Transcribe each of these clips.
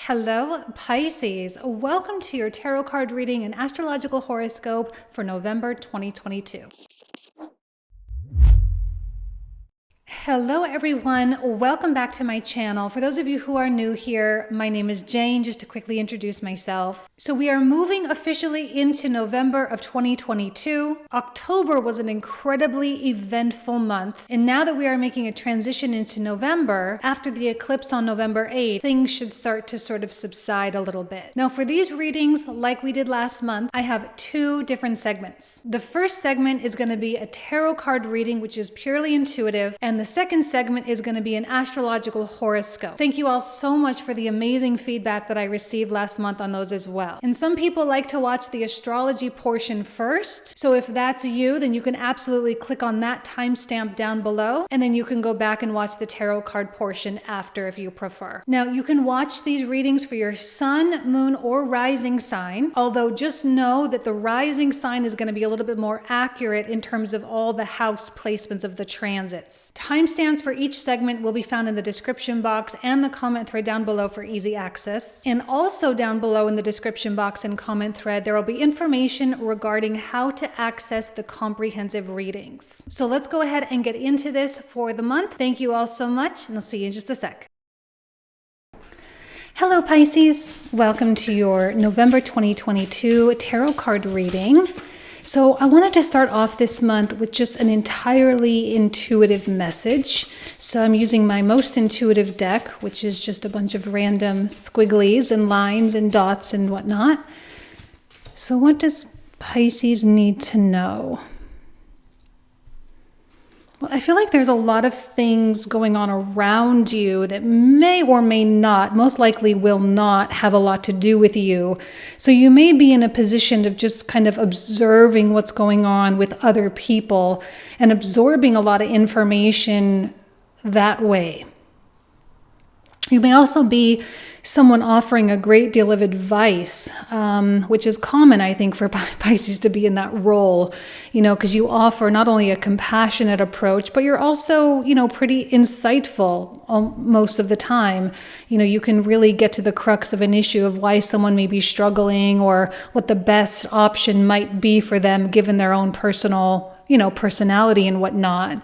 Hello, Pisces. Welcome to your tarot card reading and astrological horoscope for November 2022. Hello everyone, welcome back to my channel. For those of you who are new here, my name is Jane, just to quickly introduce myself. So we are moving officially into November of 2022. October was an incredibly eventful month, and now that we are making a transition into November, after the eclipse on November 8th, things should start to sort of subside a little bit. Now for these readings, like we did last month, I have two different segments. The first segment is going to be a tarot card reading, which is purely intuitive, and the second segment is going to be an astrological horoscope. Thank you all so much for the amazing feedback that I received last month on those as well. And some people like to watch the astrology portion first. So if that's you, then you can absolutely click on that timestamp down below, and then you can go back and watch the tarot card portion after if you prefer. Now, you can watch these readings for your sun, moon, or rising sign, although just know that the rising sign is going to be a little bit more accurate in terms of all the house placements of the transits. Timestamps for each segment will be found in the description box and the comment thread down below for easy access. And also down below in the description box and comment thread, there will be information regarding how to access the comprehensive readings. So let's go ahead and get into this for the month. Thank you all so much, and I'll see you in just a sec. Hello Pisces, welcome to your November 2022 tarot card reading. So I wanted to start off this month with just an entirely intuitive message. So I'm using my most intuitive deck, which is just a bunch of random squigglies and lines and dots and whatnot. So what does Pisces need to know? Well, I feel like there's a lot of things going on around you that may or may not, most likely will not have a lot to do with you. So you may be in a position of just kind of observing what's going on with other people and absorbing a lot of information that way. You may also be someone offering a great deal of advice, which is common, I think, for Pisces to be in that role, because you offer not only a compassionate approach, but you're also, pretty insightful most of the time. You can really get to the crux of an issue of why someone may be struggling or what the best option might be for them given their own personal, personality and whatnot.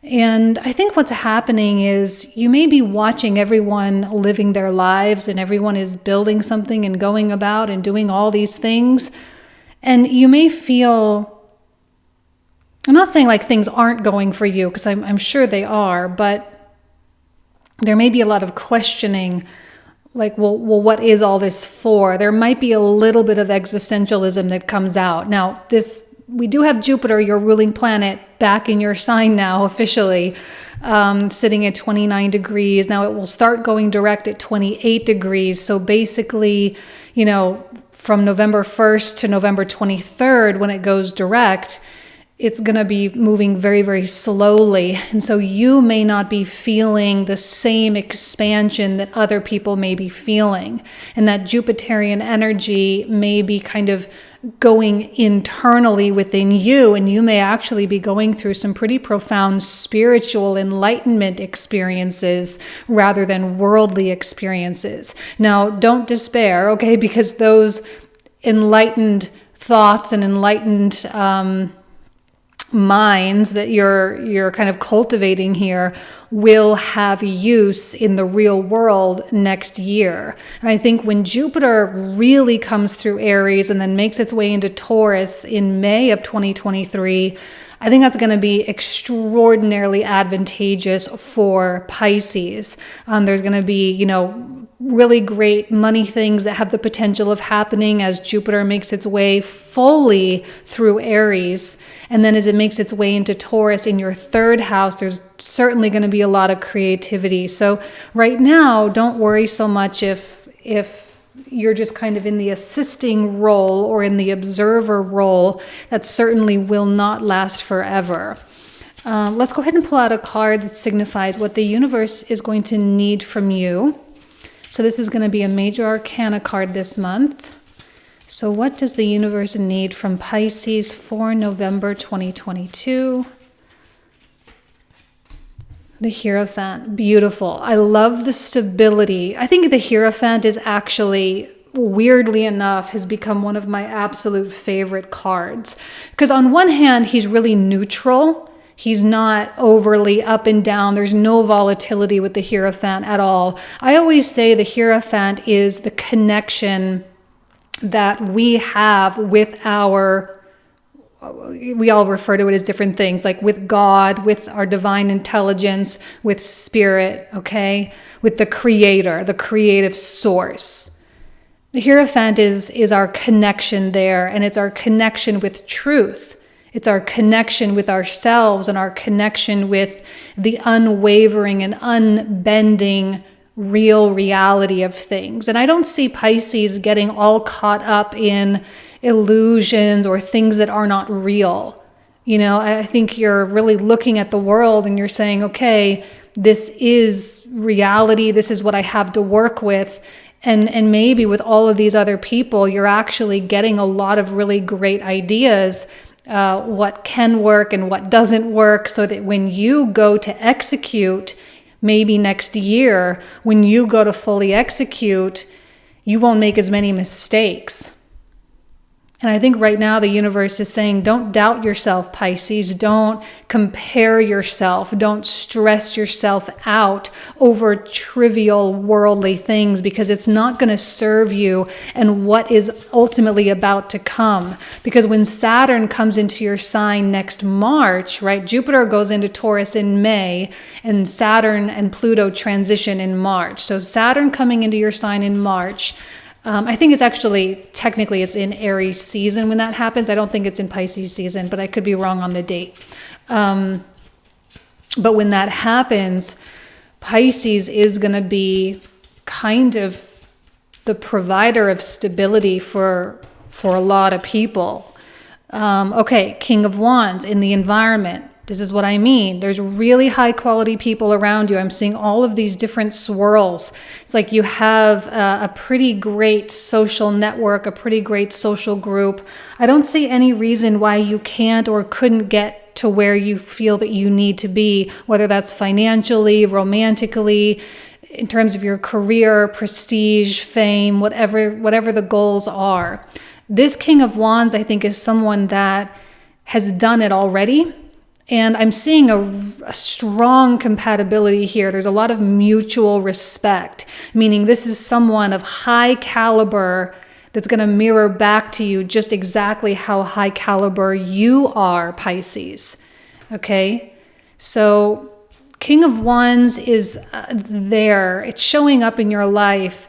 And I think what's happening is you may be watching everyone living their lives and everyone is building something and going about and doing all these things. And you may feel, I'm not saying like things aren't going for you, because I'm sure they are, but there may be a lot of questioning, like, well, what is all this for? There might be a little bit of existentialism that comes out. Now, we do have Jupiter, your ruling planet, back in your sign now officially, sitting at 29 degrees. Now it will start going direct at 28 degrees. So basically, from November 1st to November 23rd, when it goes direct, it's going to be moving very, very slowly. And so you may not be feeling the same expansion that other people may be feeling. And that Jupiterian energy may be kind of going internally within you, and you may actually be going through some pretty profound spiritual enlightenment experiences rather than worldly experiences. Now, don't despair, okay? Because those enlightened thoughts and enlightened minds that you're kind of cultivating here will have use in the real world next year. And I think when Jupiter really comes through Aries and then makes its way into Taurus in May of 2023, I think that's going to be extraordinarily advantageous for Pisces. There's going to be, really great money things that have the potential of happening as Jupiter makes its way fully through Aries. And then as it makes its way into Taurus in your third house, there's certainly going to be a lot of creativity. So right now, don't worry so much if you're just kind of in the assisting role or in the observer role. That certainly will not last forever. Let's go ahead and pull out a card that signifies what the universe is going to need from you. So this is going to be a major arcana card this month. So what does the universe need from Pisces for November 2022? The Hierophant, beautiful. I love the stability. I think the Hierophant is actually, weirdly enough, has become one of my absolute favorite cards. Because on one hand, he's really neutral. He's not overly up and down. There's no volatility with the Hierophant at all. I always say the Hierophant is the connection that we have with we all refer to it as different things, like with God, with our divine intelligence, with spirit, okay? With the creator, the creative source. The Hierophant is our connection there, and it's our connection with truth. It's our connection with ourselves and our connection with the unwavering and unbending real reality of things. And I don't see Pisces getting all caught up in illusions or things that are not real. You know, I think you're really looking at the world and you're saying, okay, this is reality. This is what I have to work with. And maybe with all of these other people, you're actually getting a lot of really great ideas, what can work and what doesn't work, so that when you go to execute, maybe next year, when you go to fully execute, you won't make as many mistakes. And I think right now the universe is saying, don't doubt yourself, Pisces. Don't compare yourself. Don't stress yourself out over trivial worldly things, because it's not going to serve you and what is ultimately about to come. Because when Saturn comes into your sign next March, right? Jupiter goes into Taurus in May, and Saturn and Pluto transition in March. So Saturn coming into your sign in March, I think it's actually, technically it's in Aries season when that happens. I don't think it's in Pisces season, but I could be wrong on the date. But when that happens, Pisces is going to be kind of the provider of stability for a lot of people. Okay, King of Wands in the environment. This is what I mean. There's really high quality people around you. I'm seeing all of these different swirls. It's like you have a pretty great social network, a pretty great social group. I don't see any reason why you can't or couldn't get to where you feel that you need to be, whether that's financially, romantically, in terms of your career, prestige, fame, whatever the goals are. This King of Wands, I think, is someone that has done it already. And I'm seeing a strong compatibility here. There's a lot of mutual respect, meaning this is someone of high caliber that's going to mirror back to you just exactly how high caliber you are, Pisces. Okay? So King of Wands is there. It's showing up in your life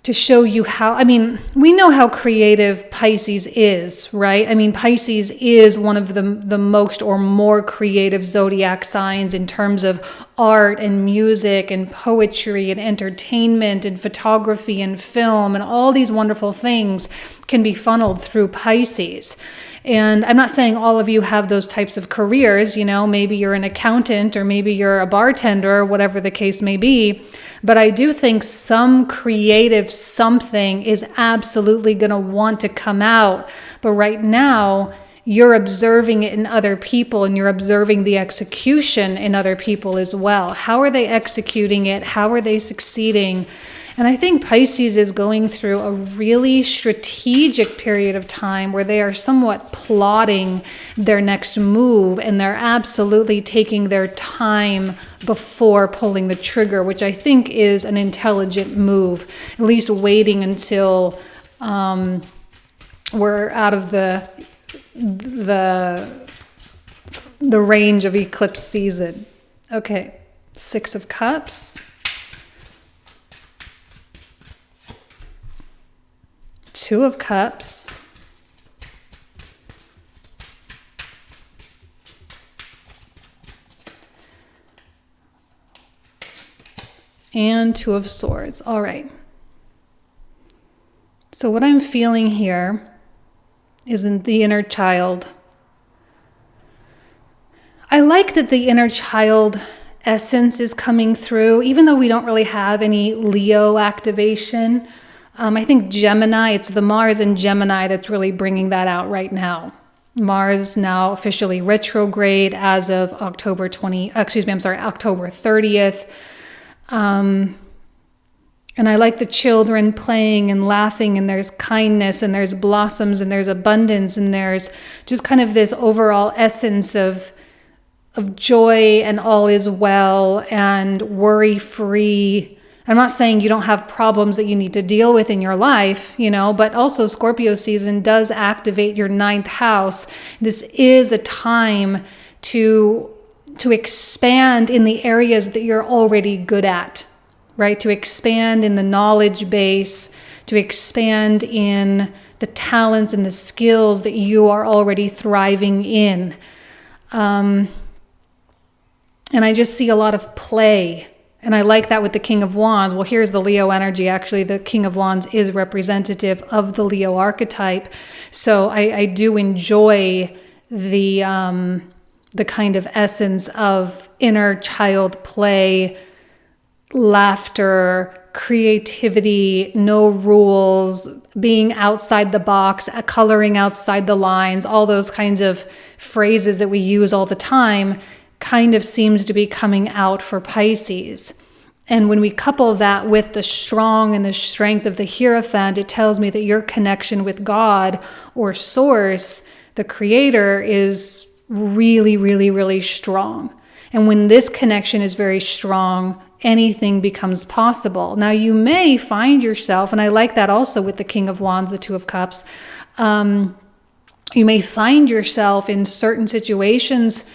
to show you how, I mean, we know how creative Pisces is, right? I mean, Pisces is one of the most or more creative zodiac signs in terms of art and music and poetry and entertainment and photography and film, and all these wonderful things can be funneled through Pisces. And I'm not saying all of you have those types of careers, you know, maybe you're an accountant or maybe you're a bartender or whatever the case may be. But I do think some creative something is absolutely going to want to come out. But right now, you're observing it in other people and you're observing the execution in other people as well. How are they executing it? How are they succeeding? And I think Pisces is going through a really strategic period of time where they are somewhat plotting their next move, and they're absolutely taking their time before pulling the trigger, which I think is an intelligent move, at least waiting until we're out of the range of eclipse season. Okay, Six of Cups. Two of Cups. And Two of Swords. All right. So what I'm feeling here is in the inner child. I like that the inner child essence is coming through, even though we don't really have any Leo activation. I think Gemini, it's the Mars in Gemini that's really bringing that out right now. Mars now officially retrograde as of October 30th. And I like the children playing and laughing, and there's kindness, and there's blossoms, and there's abundance, and there's just kind of this overall essence of joy, and all is well, and worry-free. I'm not saying you don't have problems that you need to deal with in your life, but also Scorpio season does activate your 9th house. This is a time to expand in the areas that you're already good at. Right? To expand in the knowledge base, to expand in the talents and the skills that you are already thriving in. And I just see a lot of play. And I like that with the King of Wands. Well, here's the Leo energy. Actually, the King of Wands is representative of the Leo archetype. So I do enjoy the kind of essence of inner child play, laughter, creativity, no rules, being outside the box, coloring outside the lines, all those kinds of phrases that we use all the time kind of seems to be coming out for Pisces. And when we couple that with the strong and the strength of the Hierophant, it tells me that your connection with God or Source, the Creator, is really, really, really strong. And when this connection is very strong, anything becomes possible. Now, you may find yourself, and I like that also with the King of Wands, the Two of Cups, you may find yourself in certain situations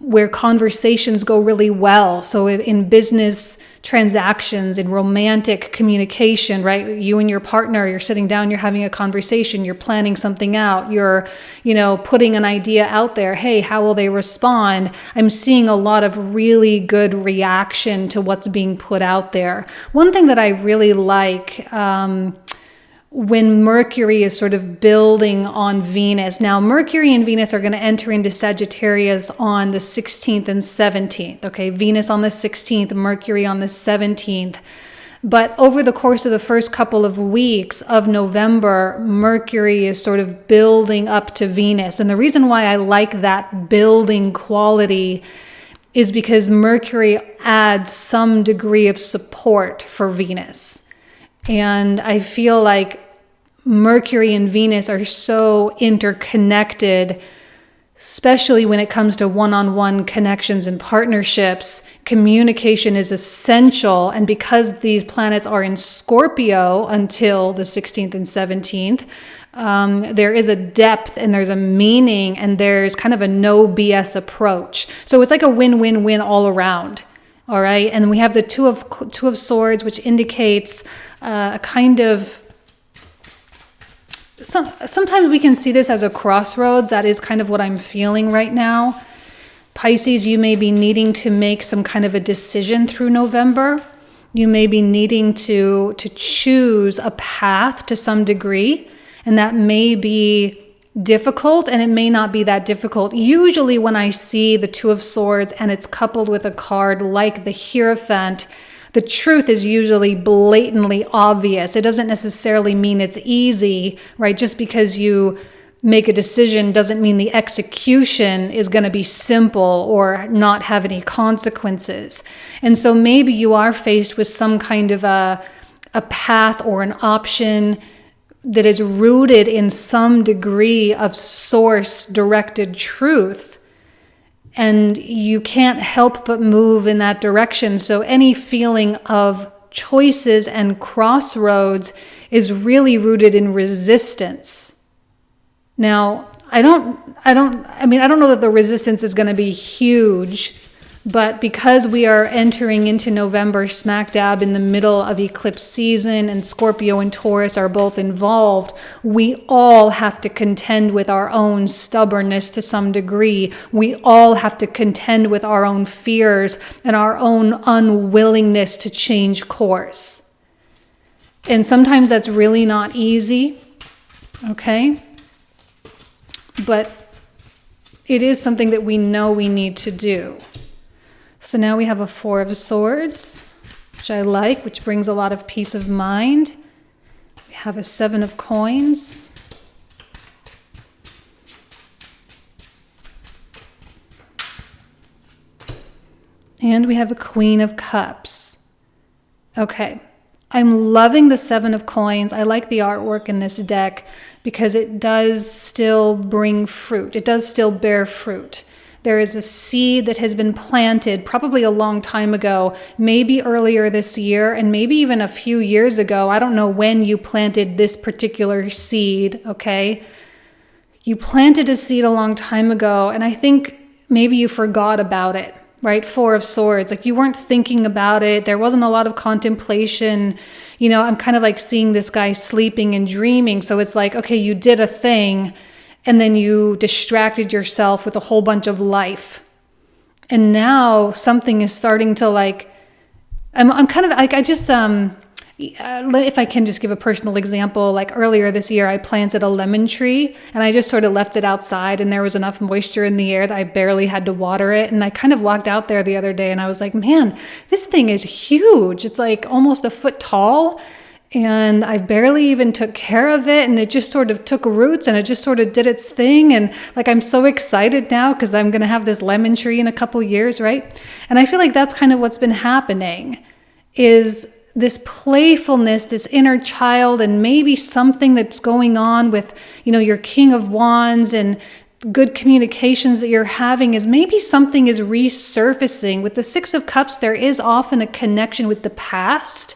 where conversations go really well. So in business transactions, in romantic communication, right? You and your partner, you're sitting down, you're having a conversation, you're planning something out, you're, putting an idea out there. Hey, how will they respond? I'm seeing a lot of really good reaction to what's being put out there. One thing that I really like, when Mercury is sort of building on Venus. Now, Mercury and Venus are going to enter into Sagittarius on the 16th and 17th. Okay, Venus on the 16th, Mercury on the 17th. But over the course of the first couple of weeks of November, Mercury is sort of building up to Venus. And the reason why I like that building quality is because Mercury adds some degree of support for Venus. And I feel like Mercury and Venus are so interconnected, especially when it comes to one-on-one connections and partnerships. Communication is essential. And because these planets are in Scorpio until the 16th and 17th, there is a depth and there's a meaning and there's kind of a no BS approach. So it's like a win-win-win all around. All right. And we have the Two of Swords, which indicates a kind of, sometimes we can see this as a crossroads. That is kind of what I'm feeling right now. Pisces, you may be needing to make some kind of a decision through November. You may be needing to choose a path to some degree, and that may be difficult, and it may not be that difficult. Usually when I see the Two of Swords and it's coupled with a card like the Hierophant, the truth is usually blatantly obvious. It doesn't necessarily mean it's easy, right? Just because you make a decision doesn't mean the execution is going to be simple or not have any consequences. And so maybe you are faced with some kind of a path or an option that is rooted in some degree of source-directed truth, and you can't help but move in that direction. So any feeling of choices and crossroads is really rooted in resistance. Now, I don't know that the resistance is going to be huge, but because we are entering into November smack dab in the middle of eclipse season and Scorpio and Taurus are both involved, we all have to contend with our own stubbornness to some degree. We all have to contend with our own fears and our own unwillingness to change course. And sometimes that's really not easy, okay? But it is something that we know we need to do. So now we have a Four of Swords, which I like, which brings a lot of peace of mind. We have a Seven of Coins. And we have a Queen of Cups. Okay. I'm loving the Seven of Coins. I like the artwork in this deck because it does still bring fruit. It does still bear fruit. There is a seed that has been planted probably a long time ago, maybe earlier this year, and maybe even a few years ago. I don't know when you planted this particular seed, okay? You planted a seed a long time ago, and I think maybe you forgot about it, right? Four of Swords, like you weren't thinking about it. There wasn't a lot of contemplation. You know, I'm kind of like seeing this guy sleeping and dreaming. So it's like, okay, you did a thing and then you distracted yourself with a whole bunch of life. And now something is starting to like, I'm kind of like, if I can just give a personal example, like earlier this year, I planted a lemon tree and I just sort of left it outside and there was enough moisture in the air that I barely had to water it. And I kind of walked out there the other day and I was like, man, this thing is huge. It's like almost a foot tall and I barely even took care of it. And it just sort of took roots and it just sort of did its thing. And like, I'm so excited now because I'm going to have this lemon tree in a couple years, right? And I feel like that's kind of what's been happening is this playfulness, this inner child, and maybe something that's going on with, you know, your King of Wands and good communications that you're having is maybe something is resurfacing. With the Six of Cups, there is often a connection with the past,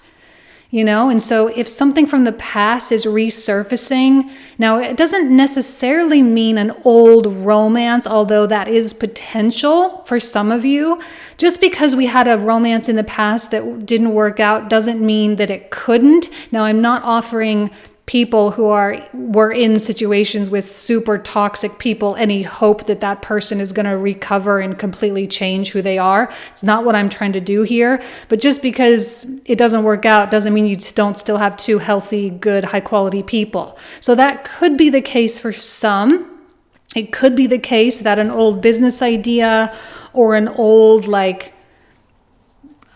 you know, and so if something from the past is resurfacing, now it doesn't necessarily mean an old romance, although that is potential for some of you. Just because we had a romance in the past that didn't work out doesn't mean that it couldn't. Now, I'm not offering people who were in situations with super toxic people any hope that that person is going to recover and completely change who they are. It's not what I'm trying to do here. But just because it doesn't work out doesn't mean you don't still have two healthy, good, high quality people. So that could be the case for some. It could be the case that an old business idea or an old, like,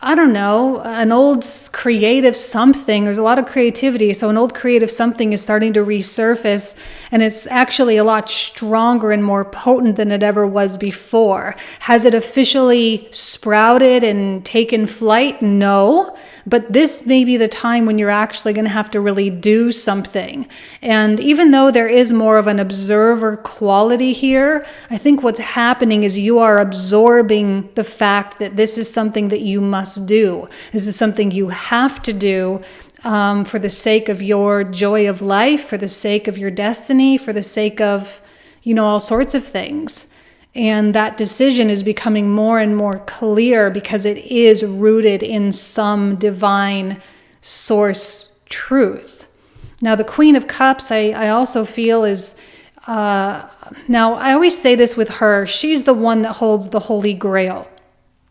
I don't know, an old creative something. There's a lot of creativity. So an old creative something is starting to resurface and it's actually a lot stronger and more potent than it ever was before. Has it officially sprouted and taken flight? No. But this may be the time when you're actually going to have to really do something. And even though there is more of an observer quality here, I think what's happening is you are absorbing the fact that this is something that you must do. This is something you have to do for the sake of your joy of life, for the sake of your destiny, for the sake of, you know, all sorts of things. And that decision is becoming more and more clear because it is rooted in some divine source truth. Now, the Queen of Cups, I also feel is, now I always say this with her, she's the one that holds the Holy Grail,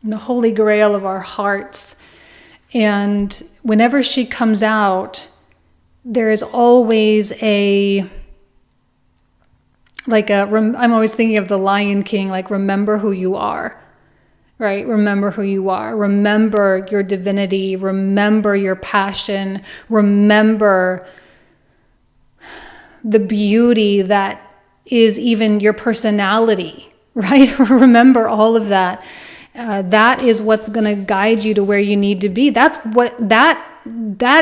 the Holy Grail of our hearts. And whenever she comes out, there is always I'm always thinking of the Lion King, like, remember who you are, right? Remember who you are. Remember your divinity. Remember your passion. Remember the beauty that is even your personality, right? Remember all of that. That is what's going to guide you to where you need to be. That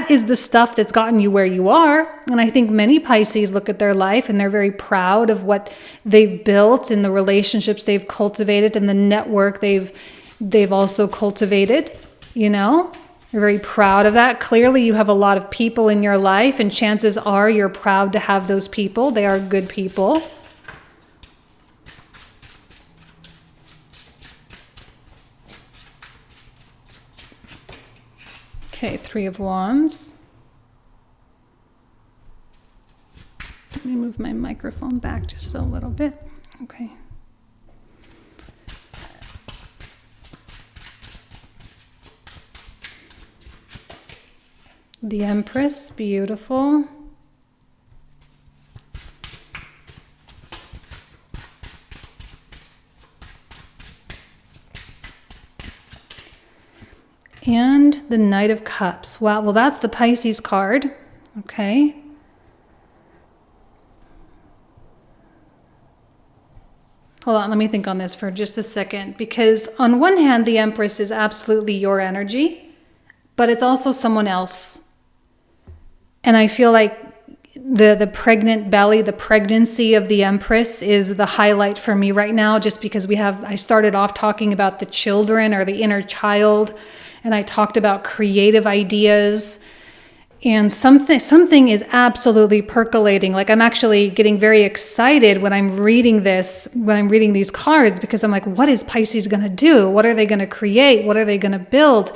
is the stuff that's gotten you where you are. And I think many Pisces look at their life and they're very proud of what they've built and the relationships they've cultivated and the network they've also cultivated, you know? You're very proud of that. Clearly you have a lot of people in your life and chances are you're proud to have those people. They are good people. Okay, Three of Wands. Let me move my microphone back just a little bit. Okay. The Empress, beautiful. And the Knight of Cups. Wow, well, that's the Pisces card. Okay. Hold on, let me think on this for just a second. Because on one hand, the Empress is absolutely your energy, but it's also someone else. And I feel like the pregnant belly, the pregnancy of the Empress is the highlight for me right now, just because I started off talking about the children or the inner child, and I talked about creative ideas, and something is absolutely percolating. Like, I'm actually getting very excited when I'm reading these cards, because I'm like, what is Pisces going to do? What are they going to create? What are they going to build?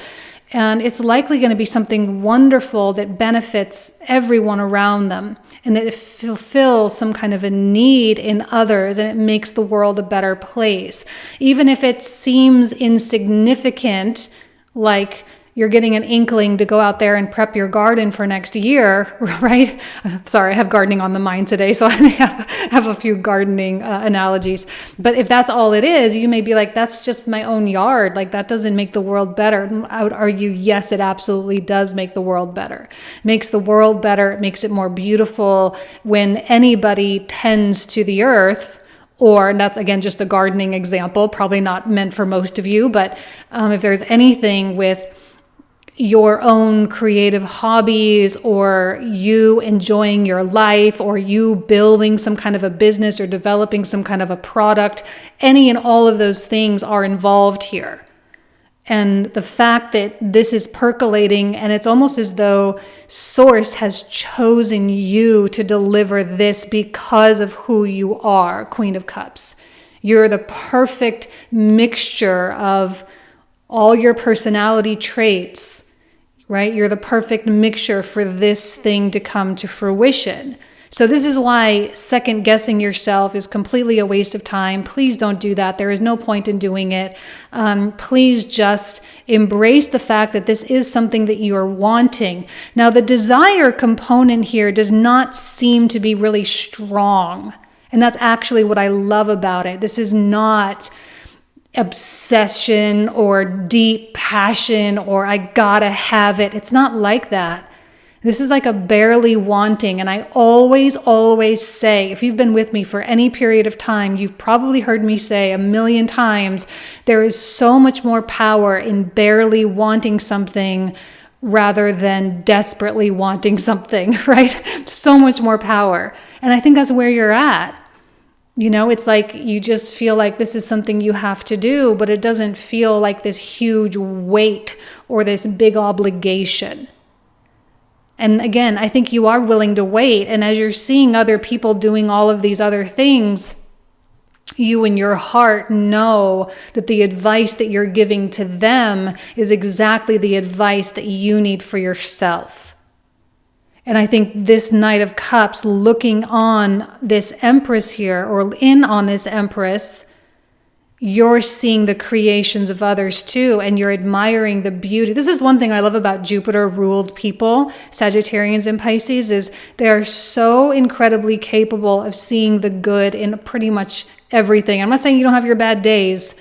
And it's likely going to be something wonderful that benefits everyone around them, and that it fulfills some kind of a need in others, and it makes the world a better place. Even if it seems insignificant, like you're getting an inkling to go out there and prep your garden for next year, right? Sorry, I have gardening on the mind today, so I may have a few gardening analogies. But if that's all it is, you may be like, that's just my own yard. Like, that doesn't make the world better. I would argue, yes, it absolutely does make the world better. It makes the world better. It makes it more beautiful when anybody tends to the earth. And that's, again, just a gardening example, probably not meant for most of you. But if there's anything with your own creative hobbies, or you enjoying your life, or you building some kind of a business or developing some kind of a product, any and all of those things are involved here. And the fact that this is percolating, and it's almost as though Source has chosen you to deliver this because of who you are, Queen of Cups. You're the perfect mixture of all your personality traits, right? You're the perfect mixture for this thing to come to fruition. So this is why second guessing yourself is completely a waste of time. Please don't do that. There is no point in doing it. Please just embrace the fact that this is something that you're wanting. Now, the desire component here does not seem to be really strong. And that's actually what I love about it. This is not obsession or deep passion or I gotta have it. It's not like that. This is like a barely wanting. And I always say, if you've been with me for any period of time, you've probably heard me say 1,000,000 times, there is so much more power in barely wanting something rather than desperately wanting something, right? So much more power. And I think that's where you're at. You know, it's like you just feel like this is something you have to do, but it doesn't feel like this huge weight or this big obligation. And again, I think you are willing to wait. And as you're seeing other people doing all of these other things, you in your heart know that the advice that you're giving to them is exactly the advice that you need for yourself. And I think this Knight of Cups, looking on this Empress here, or in on this Empress, you're seeing the creations of others too, and you're admiring the beauty. This is one thing I love about Jupiter-ruled people, Sagittarians and Pisces, is they are so incredibly capable of seeing the good in pretty much everything. I'm not saying you don't have your bad days,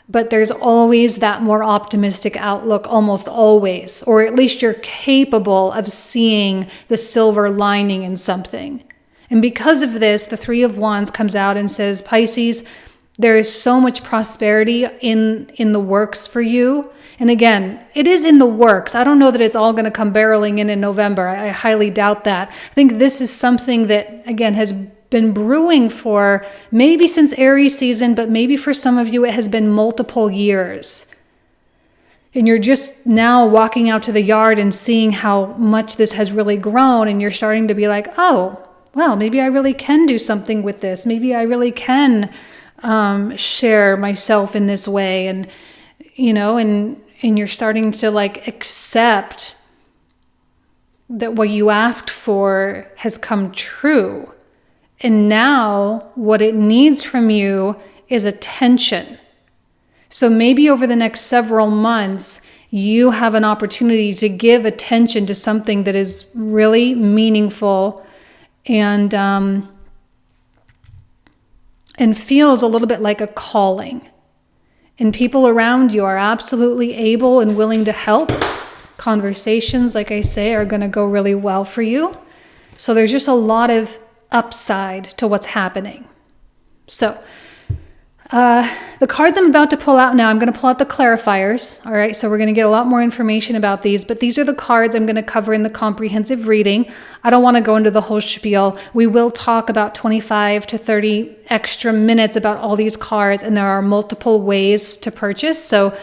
but there's always that more optimistic outlook, almost always, or at least you're capable of seeing the silver lining in something. And because of this, the Three of Wands comes out and says, Pisces, there is so much prosperity in the works for you. And again, it is in the works. I don't know that it's all going to come barreling in November. I highly doubt that. I think this is something that, again, has been brewing for maybe since Aries season, but maybe for some of you it has been multiple years. And you're just now walking out to the yard and seeing how much this has really grown, and you're starting to be like, oh, well, maybe I really can do something with this. Maybe I really can share myself in this way. And, you know, and you're starting to like accept that what you asked for has come true. And now what it needs from you is attention. So maybe over the next several months, you have an opportunity to give attention to something that is really meaningful and feels a little bit like a calling. And people around you are absolutely able and willing to help. Conversations, like I say, are going to go really well for you. So there's just a lot of upside to what's happening. So The cards I'm about to pull out now, I'm going to pull out the clarifiers. All right, so we're going to get a lot more information about these, but these are the cards I'm going to cover in the comprehensive reading. I don't want to go into the whole spiel. We will talk about 25 to 30 extra minutes about all these cards, and there are multiple ways to purchase. So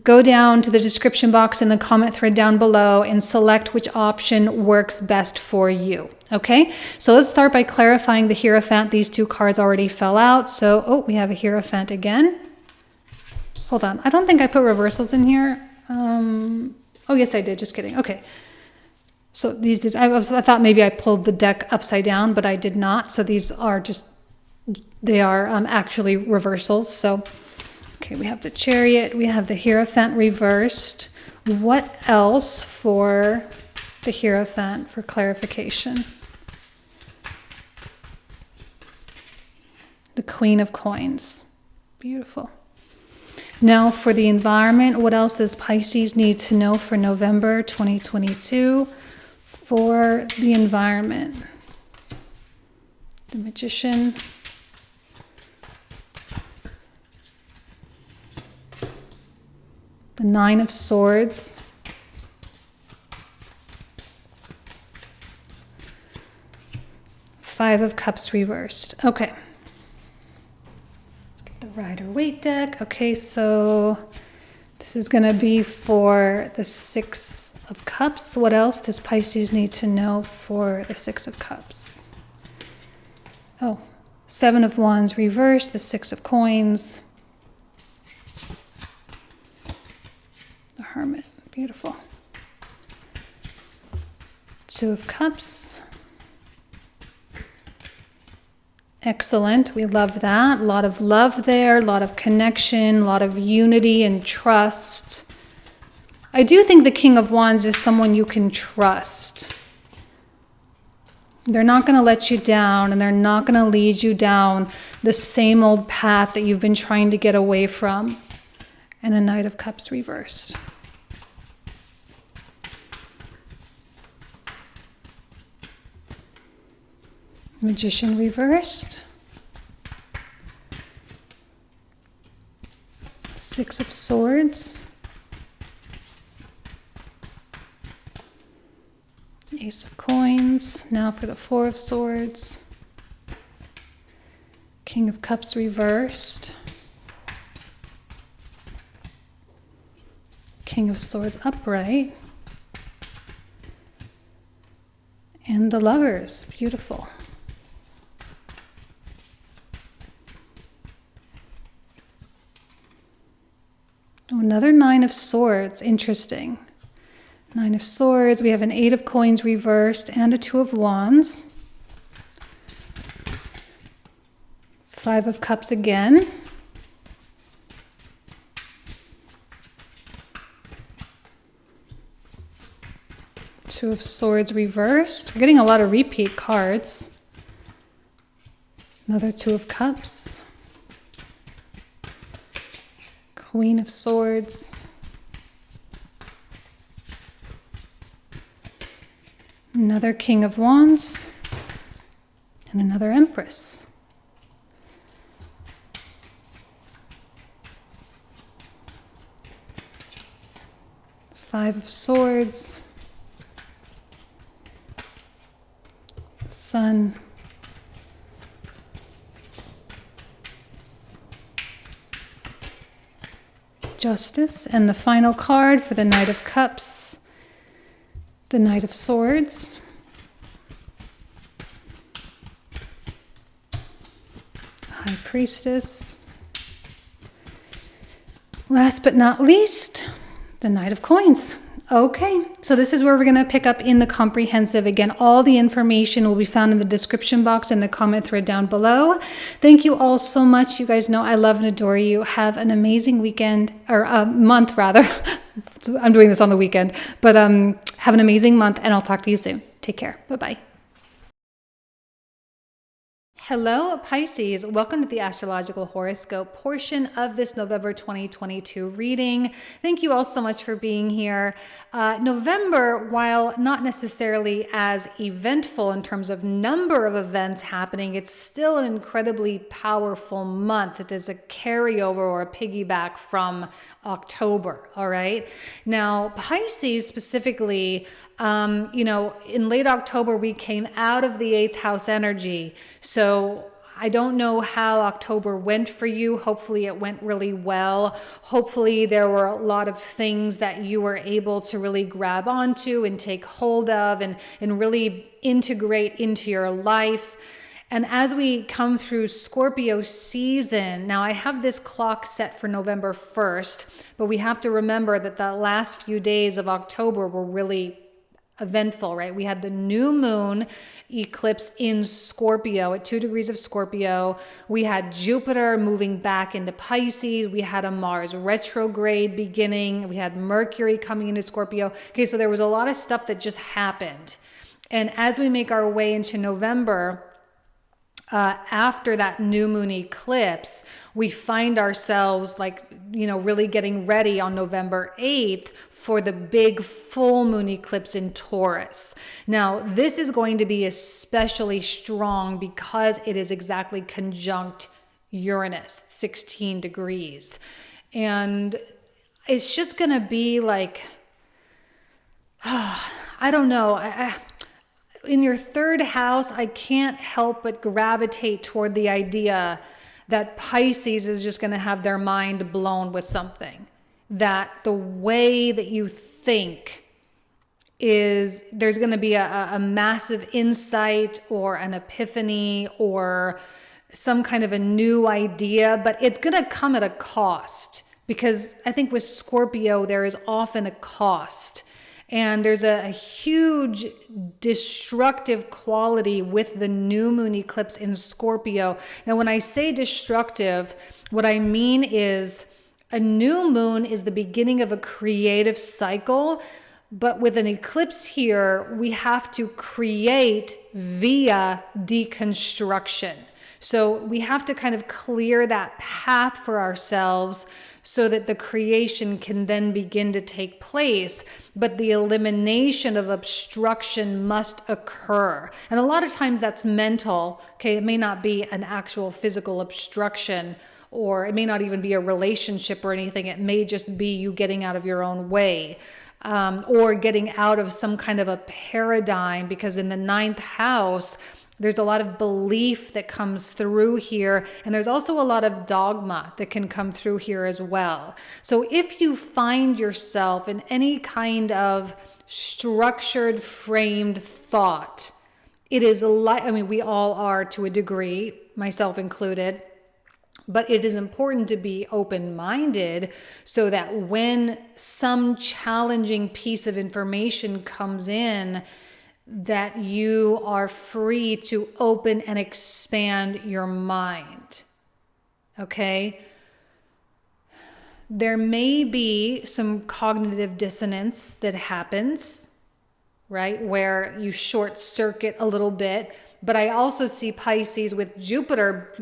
go down to the description box in the comment thread down below and select which option works best for you. Okay, so let's start by clarifying the Hierophant. These two cards already fell out. So, oh, we have a Hierophant again. Hold on. I don't think I put reversals in here. Oh, yes, I did. Just kidding. Okay. So these did, I thought maybe I pulled the deck upside down, but I did not. So these are just, they are actually reversals. So, okay, we have the Chariot. We have the Hierophant reversed. What else for the Hierophant for clarification? The Queen of Coins. Beautiful. Now for the environment, what else does Pisces need to know for November 2022 for the environment? The Magician. The Nine of Swords. Five of Cups reversed. Okay. Let's get the Rider-Waite deck. Okay, so this is going to be for the Six of Cups. What else does Pisces need to know for the Six of Cups? Oh, Seven of Wands reversed, the Six of Coins. The Hermit. Beautiful. Two of Cups. Excellent. We love that. A lot of love there, a lot of connection, a lot of unity and trust. I do think the King of Wands is someone you can trust. They're not going to let you down, and they're not going to lead you down the same old path that you've been trying to get away from. And a Knight of Cups reversed. Magician reversed. Six of Swords. Ace of Coins. Now for the Four of Swords. King of Cups reversed. King of Swords upright. And the Lovers. Beautiful. Oh, another Nine of Swords. Interesting. Nine of Swords. We have an Eight of Coins reversed and a Two of Wands. Five of Cups again. Two of Swords reversed. We're getting a lot of repeat cards. Another Two of Cups. Queen of Swords. Another King of Wands. And another Empress. Five of Swords. Sun. Justice. And the final card for the Knight of Cups, the Knight of Swords. High Priestess. Last but not least, the Knight of Coins. Okay, so this is where we're going to pick up in the comprehensive. Again, all the information will be found in the description box and the comment thread down below. Thank you all so much. You guys know I love and adore you. Have an amazing weekend, or month rather. I'm doing this on the weekend, but have an amazing month, and I'll talk to you soon. Take care. Bye-bye. Hello, Pisces. Welcome to the Astrological Horoscope portion of this November 2022 reading. Thank you all so much for being here. November, while not necessarily as eventful in terms of number of events happening, it's still an incredibly powerful month. It is a carryover or a piggyback from October, all right? Now, Pisces specifically, in late October, we came out of the 8th house energy. So I don't know how October went for you. Hopefully it went really well. Hopefully there were a lot of things that you were able to really grab onto and take hold of and really integrate into your life. And as we come through Scorpio season, now I have this clock set for November 1st, but we have to remember that the last few days of October were really eventful, right? We had the new moon eclipse in Scorpio at 2 degrees of Scorpio. We had Jupiter moving back into Pisces. We had a Mars retrograde beginning. We had Mercury coming into Scorpio. Okay, so there was a lot of stuff that just happened. And as we make our way into November, after that new moon eclipse, we find ourselves really getting ready on November 8th for the big full moon eclipse in Taurus. Now, this is going to be especially strong because it is exactly conjunct Uranus, 16 degrees. And it's just going to be I don't know. In your third house, I can't help but gravitate toward the idea that Pisces is just going to have their mind blown with something. That the way that you think there's going to be a massive insight or an epiphany or some kind of a new idea, but it's going to come at a cost. Because I think with Scorpio, there is often a cost. And there's a huge destructive quality with the new moon eclipse in Scorpio. Now, when I say destructive, what I mean is a new moon is the beginning of a creative cycle. But with an eclipse here, we have to create via deconstruction. So we have to kind of clear that path for ourselves so that the creation can then begin to take place. But the elimination of obstruction must occur. And a lot of times that's mental. Okay, it may not be an actual physical obstruction, or it may not even be a relationship or anything. It may just be you getting out of your own way. Or getting out of some kind of a paradigm, because in the 9th house, there's a lot of belief that comes through here, and there's also a lot of dogma that can come through here as well. So if you find yourself in any kind of structured, framed thought, it is we all are to a degree, myself included, but it is important to be open-minded so that when some challenging piece of information comes in, that you are free to open and expand your mind. Okay? There may be some cognitive dissonance that happens, right? Where you short circuit a little bit. But I also see Pisces with Jupiter,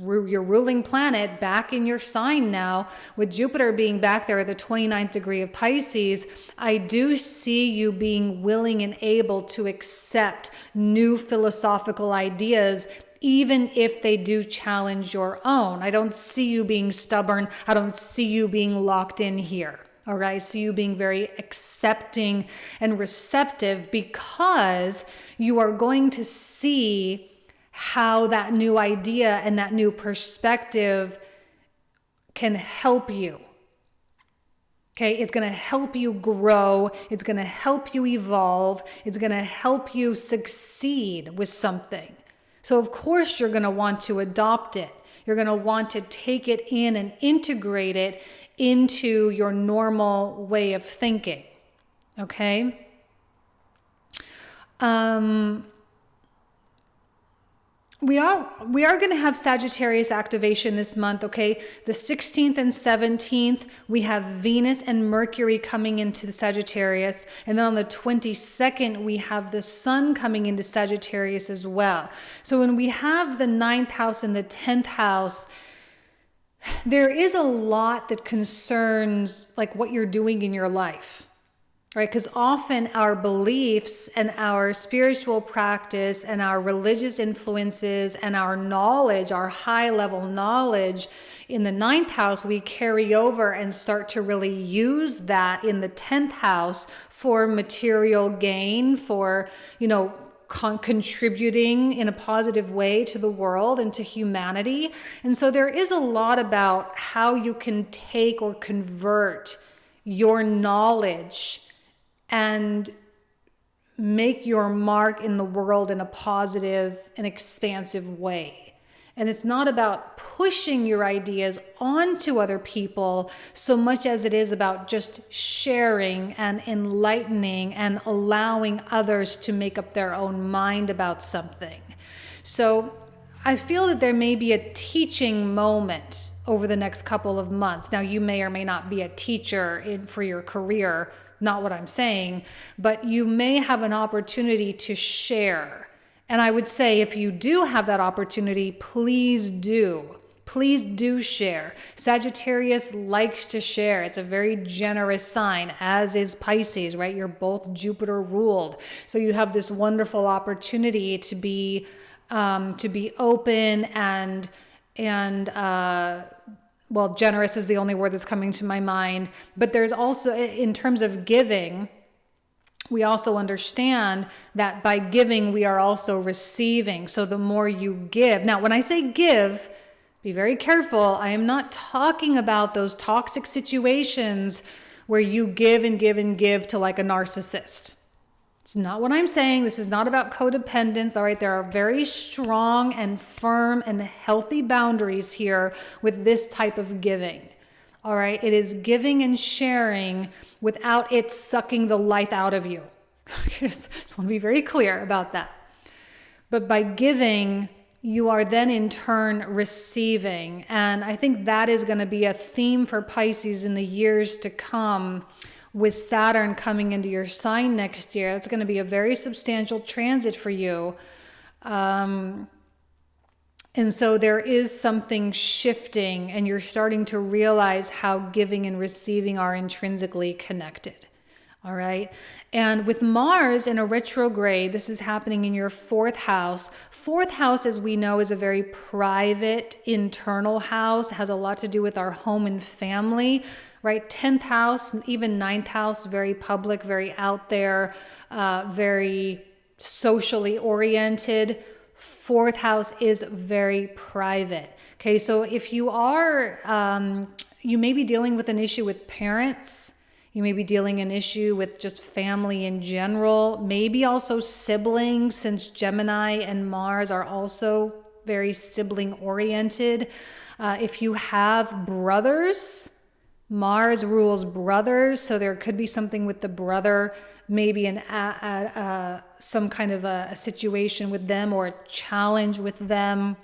your ruling planet, back in your sign now. With Jupiter being back there at the 29th degree of Pisces, I do see you being willing and able to accept new philosophical ideas, even if they do challenge your own. I don't see you being stubborn. I don't see you being locked in here. All right, I see you being very accepting and receptive, because you are going to see how that new idea and that new perspective can help you. Okay, it's going to help you grow. It's going to help you evolve. It's going to help you succeed with something. So of course you're going to want to adopt it. You're going to want to take it in and integrate it into your normal way of thinking. Okay? we are going to have Sagittarius activation this month, okay? The 16th and 17th, we have Venus and Mercury coming into the Sagittarius. And then on the 22nd, we have the Sun coming into Sagittarius as well. So when we have the 9th house and the 10th house, there is a lot that concerns like what you're doing in your life. Right? Because often our beliefs and our spiritual practice and our religious influences and our knowledge, our high level knowledge in the 9th house, we carry over and start to really use that in the 10th house for material gain, for, contributing in a positive way to the world and to humanity. And so there is a lot about how you can take or convert your knowledge and make your mark in the world in a positive and expansive way. And it's not about pushing your ideas onto other people so much as it is about just sharing and enlightening and allowing others to make up their own mind about something. So I feel that there may be a teaching moment over the next couple of months. Now, you may or may not be a teacher for your career, not what I'm saying, but you may have an opportunity to share. And I would say if you do have that opportunity, please do. Please do share. Sagittarius likes to share. It's a very generous sign, as is Pisces, right? You're both Jupiter ruled. So you have this wonderful opportunity to be open and well, generous is the only word that's coming to my mind. But there's also, in terms of giving, we also understand that by giving, we are also receiving. So the more you give. Now, when I say give, be very careful. I am not talking about those toxic situations where you give and give and give to like a narcissist. It's not what I'm saying. This is not about codependence. All right. There are very strong and firm and healthy boundaries here with this type of giving. All right. It is giving and sharing without it sucking the life out of you. Just want to be very clear about that. But by giving, you are then in turn receiving. And I think that is going to be a theme for Pisces in the years to come. With Saturn coming into your sign next year, it's going to be a very substantial transit for you. And so there is something shifting, and you're starting to realize how giving and receiving are intrinsically connected. All right. And with Mars in a retrograde, this is happening in your 4th house. 4th house, as we know, is a very private, internal house. It has a lot to do with our home and family, right? 10th house, even 9th house, very public, very out there, very socially oriented. 4th house is very private. Okay. So if you are, you may be dealing with an issue with parents. You may be dealing an issue with just family in general, maybe also siblings, since Gemini and Mars are also very sibling oriented. If you have brothers, Mars rules brothers, so there could be something with the brother, maybe some kind of a situation with them or a challenge with them.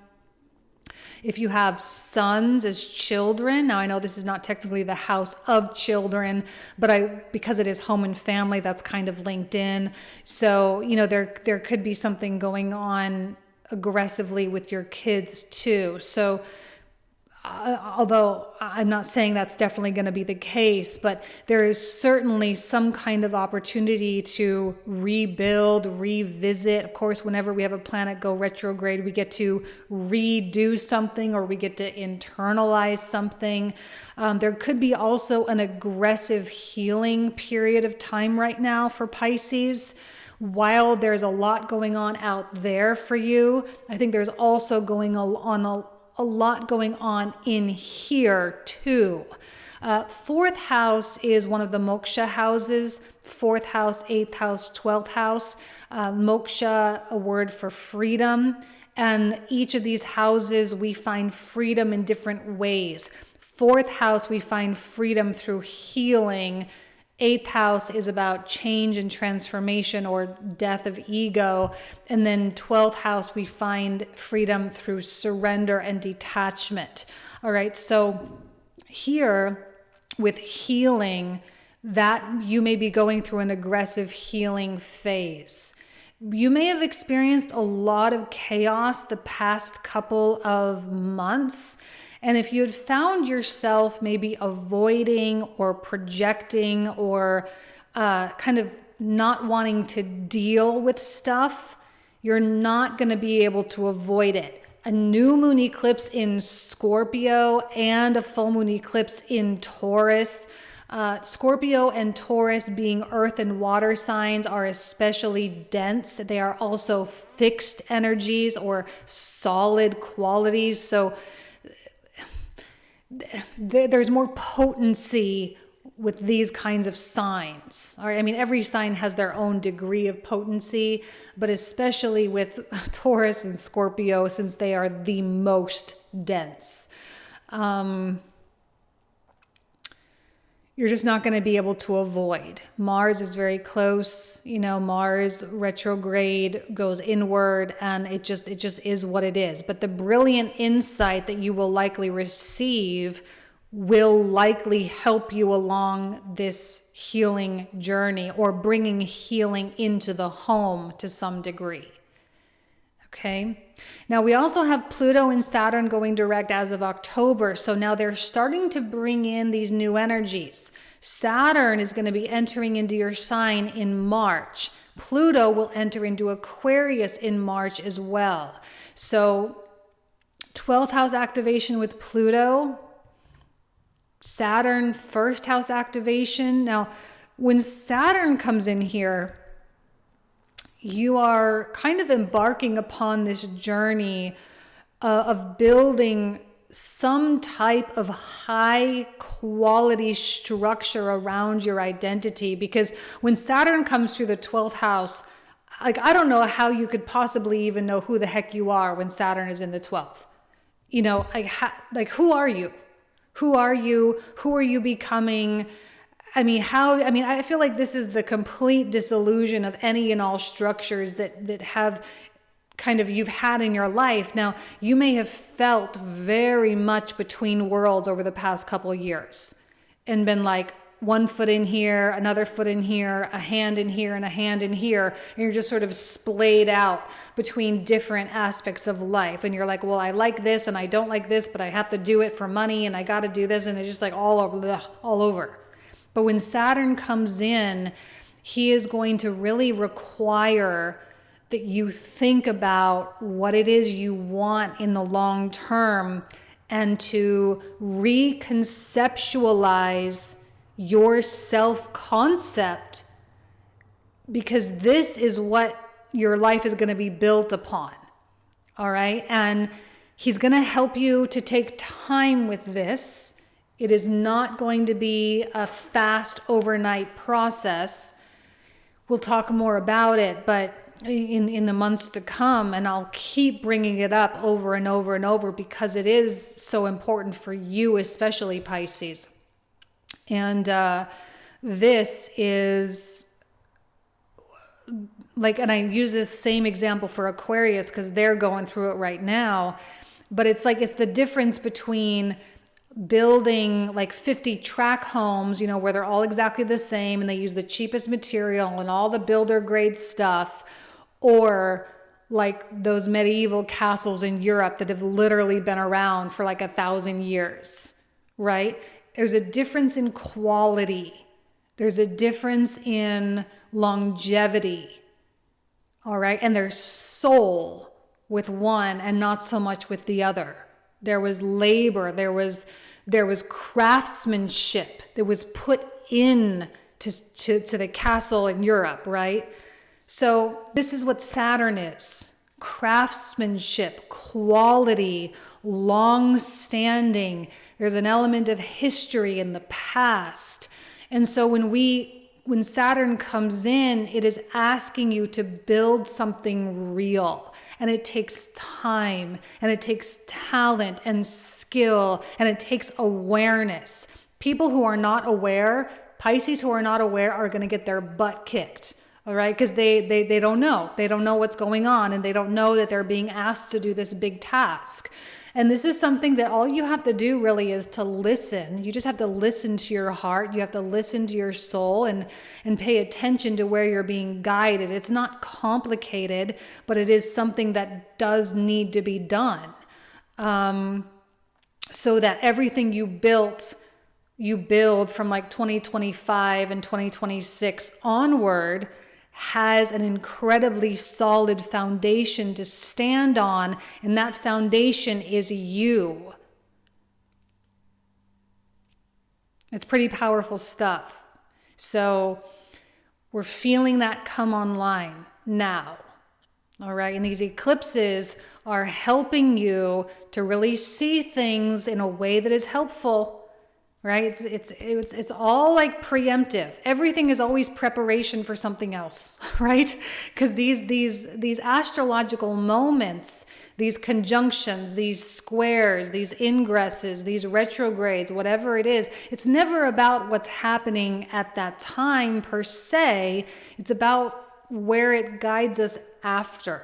If you have sons as children, now I know this is not technically the house of children, but because it is home and family, that's kind of linked in. So, there could be something going on aggressively with your kids too. So, although I'm not saying that's definitely going to be the case, but there is certainly some kind of opportunity to rebuild, revisit. Of course, whenever we have a planet go retrograde, we get to redo something or we get to internalize something. There could be also an aggressive healing period of time right now for Pisces. While there's a lot going on out there for you, I think there's also going on a lot going on in here too. 4th house is one of the moksha houses. 4th house, 8th house, 12th house. Moksha, a word for freedom. And each of these houses, we find freedom in different ways. 4th house, we find freedom through healing 8th house is about change and transformation or death of ego. And then 12th house, we find freedom through surrender and detachment. All right. So here with healing, that you may be going through an aggressive healing phase. You may have experienced a lot of chaos the past couple of months. And if you had found yourself maybe avoiding or projecting or kind of not wanting to deal with stuff, you're not going to be able to avoid it. A new moon eclipse in Scorpio and a full moon eclipse in Taurus. Scorpio and Taurus, being earth and water signs, are especially dense. They are also fixed energies or solid qualities. So there's more potency with these kinds of signs. All right? I mean, every sign has their own degree of potency, but especially with Taurus and Scorpio, since they are the most dense. You're just not going to be able to avoid. Mars is very close. Mars retrograde goes inward, and it just is what it is. But the brilliant insight that you will likely receive will likely help you along this healing journey, or bringing healing into the home to some degree. Okay. Now we also have Pluto and Saturn going direct as of October. So now they're starting to bring in these new energies. Saturn is going to be entering into your sign in March. Pluto will enter into Aquarius in March as well. So 12th house activation with Pluto, Saturn first house activation. Now, when Saturn comes in here, you are kind of embarking upon this journey of building some type of high quality structure around your identity. Because when Saturn comes through the 12th house, I don't know how you could possibly even know who the heck you are when Saturn is in the 12th. Who are you? Who are you? Who are you becoming? I feel like this is the complete disillusion of any and all structures that have kind of you've had in your life. Now, you may have felt very much between worlds over the past couple of years and been like one foot in here, another foot in here, a hand in here, and a hand in here. And you're just sort of splayed out between different aspects of life. And you're like, well, I like this and I don't like this, but I have to do it for money and I got to do this. And it's just like all over. But when Saturn comes in, he is going to really require that you think about what it is you want in the long term and to reconceptualize your self-concept, because this is what your life is going to be built upon. All right? And he's going to help you to take time with this. It is not going to be a fast overnight process. We'll talk more about it, but in the months to come, and I'll keep bringing it up over and over and over because it is so important for you, especially Pisces. And this is and I use this same example for Aquarius because they're going through it right now, but it's the difference between building 50 track homes, where they're all exactly the same and they use the cheapest material and all the builder grade stuff, or those medieval castles in Europe that have literally been around for 1,000 years, right? There's a difference in quality. There's a difference in longevity, all right? And there's soul with one and not so much with the other. There was labor, there was craftsmanship that was put in to the castle in Europe, right? So this is what Saturn is: craftsmanship, quality, long-standing. There's an element of history in the past. And so when Saturn comes in, it is asking you to build something real. And it takes time, and it takes talent and skill, and it takes awareness. People who are not aware, Pisces who are not aware are going to get their butt kicked. All right, because they don't know. They don't know what's going on, and they don't know that they're being asked to do this big task. And this is something that all you have to do really is to listen. You just have to listen to your heart. You have to listen to your soul and pay attention to where you're being guided. It's not complicated, but it is something that does need to be done. So that everything you build from like 2025 and 2026 onward has an incredibly solid foundation to stand on, and that foundation is you. It's pretty powerful stuff. So we're feeling that come online now. All right, and these eclipses are helping you to really see things in a way that is helpful. Right? It's all like preemptive. Everything is always preparation for something else, right? Because these astrological moments, these conjunctions, these squares, these ingresses, these retrogrades, whatever it is, it's never about what's happening at that time per se. It's about where it guides us after.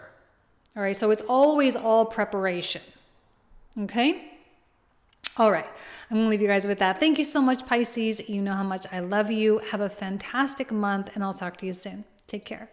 All right, so it's always all preparation. Okay? All right, I'm going to leave you guys with that. Thank you so much, Pisces. You know how much I love you. Have a fantastic month, and I'll talk to you soon. Take care.